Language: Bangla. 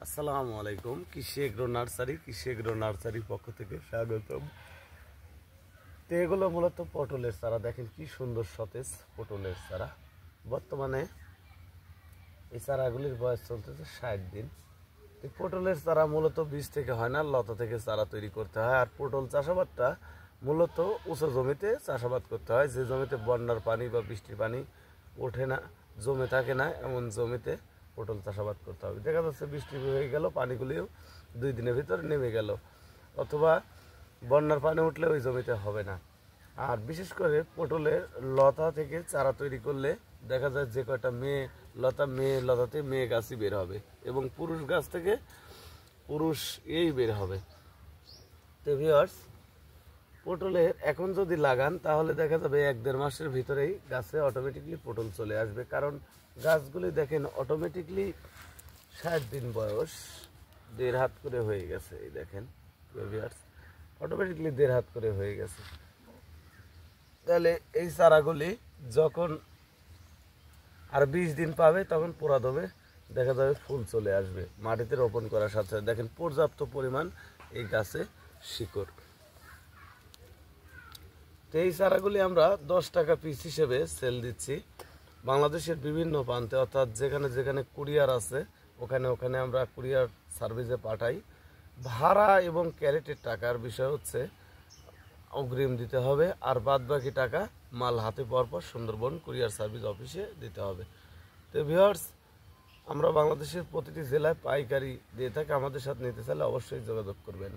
আসসালামু আলাইকুম। কৃষি এগ্রো নার্সারি পক্ষ থেকে স্বাগতম। তো এগুলো মূলত পটলের চারা, দেখেন কি সুন্দর সতেজ পটলের চারা। বর্তমানে এই চারাগুলির বয়স চলতেছে 60 দিন। এই পটলের চারা মূলত বীজ থেকে হয় না, লতা থেকে চারা তৈরি করতে হয়। আর পটল চাষাবাদটা মূলত উঁচু জমিতে চাষাবাদ করতে হয়, যে জমিতে বন্যার পানি বা বৃষ্টির পানি ওঠে না, জমে থাকে না, এমন জমিতে পটল চাষাবাদ করতে হবে। দেখা যাচ্ছে বৃষ্টি হয়ে গেল, পানিগুলিও 2 দিনের ভিতর নেমে গেল, অথবা বন্যার পানি উঠলে ওই জমিতে হবে না। আর বিশেষ করে পটলের লতা থেকে চারা তৈরি করলে দেখা যায় যে কয়টা মেয়ে লতাতে মেয়ে গাছই বের হবে, এবং পুরুষ গাছ থেকে পুরুষ বের হবে। তো ভিউয়ার্স, পটলের এখন যদি লাগান তাহলে দেখা যাবে 1-1.5 মাসের ভিতরেই গাছে অটোমেটিকলি পটল চলে আসবে। কারণ গাছগুলি দেখেন অটোমেটিকলি 60 দিন বয়স, 1.5 হাত করে হয়ে গেছে। এই দেখেন ভিউয়ার্স, অটোমেটিকলি 1.5 হাত করে হয়ে গেছে। তাহলে এই চারাগুলি যখন আর 20 দিন পাবে তখন পোড়া দেবে, দেখা যাবে ফুল চলে আসবে। মাটিতে রোপণ করার সাথে দেখেন পর্যাপ্ত পরিমাণ এই গাছে শিকড়। তো এই চারাগুলি আমরা 10 টাকা পিস হিসেবে সেল দিচ্ছি বাংলাদেশের বিভিন্ন প্রান্তে, অর্থাৎ যেখানে যেখানে কুরিয়ার আছে ওখানে ওখানে আমরা কুরিয়ার সার্ভিসে পাঠাই। ভাড়া এবং ক্যারেটের টাকার বিষয় হচ্ছে অগ্রিম দিতে হবে, আর বাদ বাকি টাকা মাল হাতে পাওয়ার পর সুন্দরবন কুরিয়ার সার্ভিস অফিসে দিতে হবে। তো ভিউয়ার্স, আমরা বাংলাদেশের প্রতিটি জেলায় পাইকারি দিয়ে থাকি। আমাদের সাথে নিতে চাইলে অবশ্যই যোগাযোগ করবেন।